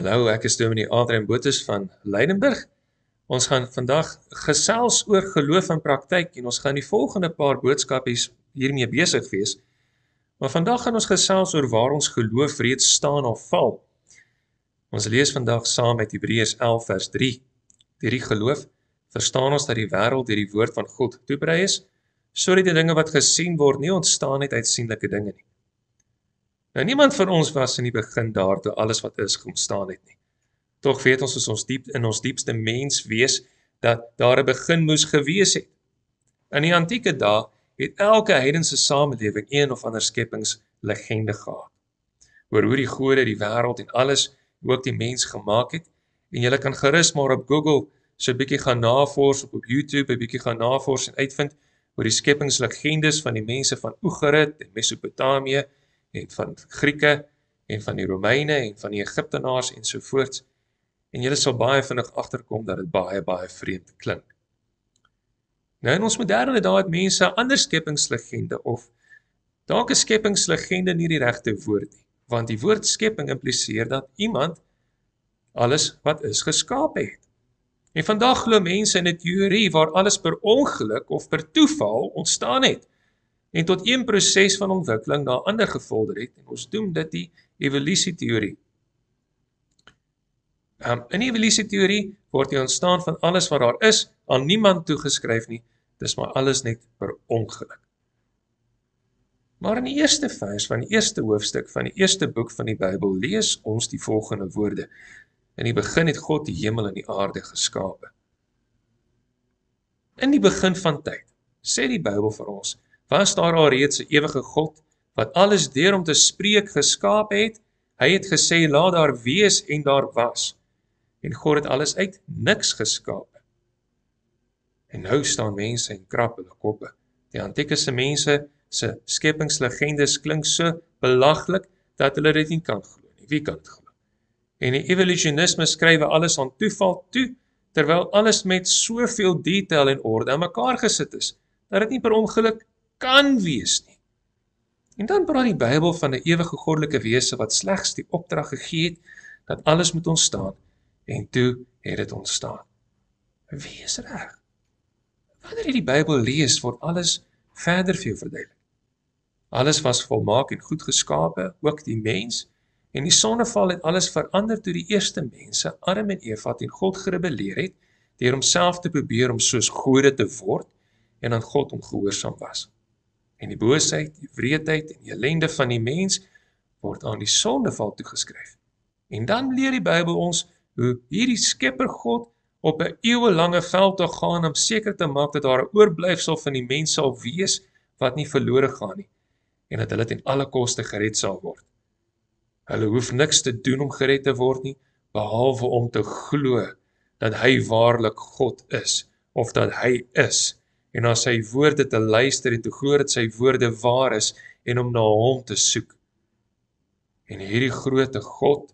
Hallo, ek is Dominee Adrian Botes van Leidenburg. Ons gaan vandag gesels oor geloof en praktyk en ons gaan die volgende paar boodskapies hiermee besig wees. Maar vandag gaan ons gesels oor waar ons geloof reeds staan of val. Ons lees vandag saam uit Hebreërs 11 vers 3. Deur die geloof verstaan ons dat die wêreld deur die woord van God toeberei is, sodat die dinge wat gesien word nie ontstaan het uit sienlike dinge nie. Nou niemand van ons was in die begin daar toe alles wat is ontstaan het nie. Tog weet ons in ons diepste mens wees dat daar 'n begin moes gewees het. In die antieke dae het elke heidense samelewing een of ander skepingslegende gehad. Oor hoe die gode die wêreld en alles, ook die mens gemaak het. En jy kan gerus maar op Google so 'n bietjie gaan navors, op YouTube 'n bietjie gaan navors en uitvind oor die skepingslegendes van die mense van Oegarit en Mesopotamië en van Grieke en van die Romeine en van die Egiptenaars en so voorts. En julle sal baie vinnig agterkom dat dit baie vreemd klink. Nou in ons moderne dae het mense 'n ander skepingslegende of dalk 'n skepingslegende nie die regte woord nie, want die woord skepping impliseer dat iemand alles wat is geskaap het. En vandag glo mense in 'n teorie waar alles per ongeluk of per toeval ontstaan het en tot een proses van ontwikkeling na 'n ander gevorder het, en ons noem dit die evolusieteorie. In die evolusieteorie word die ontstaan van alles wat daar is aan niemand toegeskryf nie, dis maar alles net per ongeluk. Maar in die eerste vers van die eerste hoofstuk van die eerste boek van die Bybel lees ons die volgende woorde: In die begin het God die hemel en die aarde geskape. In die begin van tyd, sê die Bybel vir ons, was daar alreeds 'n ewige God wat alles deur om te spreek geskaap het. Hy het gesê, laat daar wees en daar was. En God het alles uit niks geskaap. En nou staan mense en krap hulle koppe. Die antieke mense se skepingslegendes klink so belaglik dat hulle dit nie kan glo nie. Wie kan dit glo? En die evolusionisme skryf alles aan toeval toe, terwyl alles met soveel detail en orde aan mekaar gesit is, dat dit nie per ongeluk kan wees nie. En dan praat die Bybel van 'n ewige goddelike wese wat slegs die opdrag gegee het dat alles moet ontstaan, en toe het dit ontstaan. Wie is reg? Wanneer jy die Bybel lees, word alles verder vir jou verduidelik. Alles was volmaak en goed geskape, ook die mens, en die sondeval het alles verander toe die eerste mense, Adam en Eva, teen God gerebelleer het, deur homself te probeer om soos gode te word, en aan God ongehoorsaam was. En die boosheid, die wreedheid en die ellende van die mens word aan die sondeval toegeskryf. En dan leer die Bybel ons hoe hierdie skepper God op 'n eeuwelange veldtog gaan om seker te maak dat daar 'n oorblyfsel van die mens sal wees wat nie verlore gaan nie, en dat hulle ten alle koste gered sal word. Hulle hoef niks te doen om gered te word nie, behalwe om te glo dat hy waarlik God is, of dat hy is, en na sy woorde te luister en te glo dat sy woorde waar is, en om na hom te soek. En hierdie groote God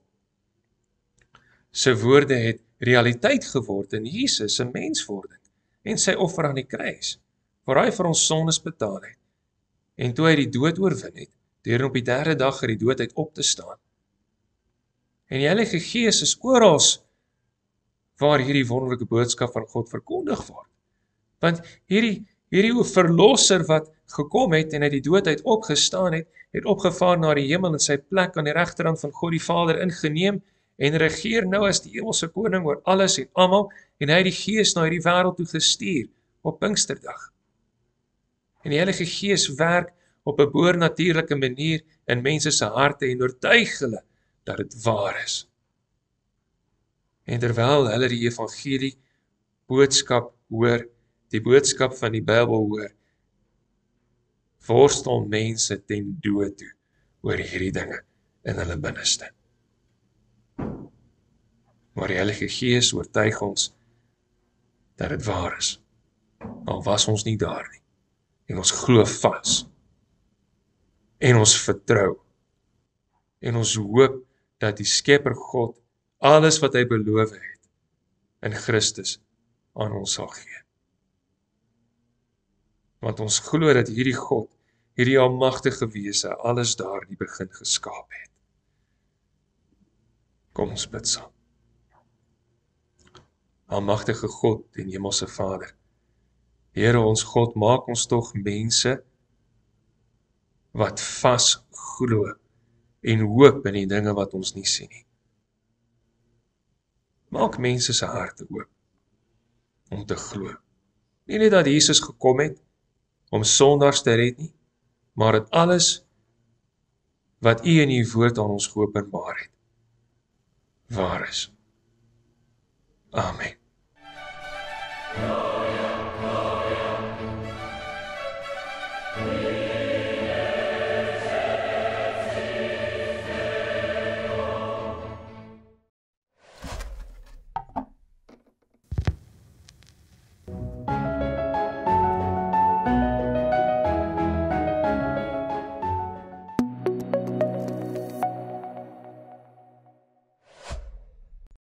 se woorde het realiteit geword in Jesus se menswording en sy offer aan die kruis, waar hy vir ons sondes betaal het, en toe hy die dood oorwin het, deur op die derde dag uit die dood uit op te staan. En die Heilige Gees is oral waar hierdie wonderlike boodskap van God verkondig word. Want hierdie verlosser wat gekom het en uit die dood uit opgestaan het opgevaar na die hemel en sy plek aan die regterhand van God die Vader ingeneem en regeer nou as die hemelse koning oor alles en almal, en hy het die Gees na hierdie wêreld toe gestuur op Pinksterdag. En die Heilige Gees werk op 'n boernatuurlike manier in mense se harte en oortuig hulle dat dit waar is. En terwyl hulle die evangelie boodskap hoor, die boodskap van die Bybel hoor, worstel mense ten dood toe oor hierdie dinge in hulle binneste. Maar die Heilige Gees oortuig ons dat dit waar is, al was ons nie daar nie, en ons glo vas, en ons vertrou, en ons hoop dat die Skepper God alles wat hy beloof het in Christus aan ons sal gee. Want ons glo dat hierdie God, hierdie almagtige wese, alles daar in die begin geskaap het. Kom ons bid saam. Almagtige God en Hemelse Vader, Here ons God, maak ons tog mense wat vas glo en hoop in die dinge wat ons nie sien nie. Maak mense se harte oop om te glo. Nie net dat Jesus gekom het om sondaars te red nie, maar dat alles wat U in U woord aan ons geopenbaar het, waar is. Amen.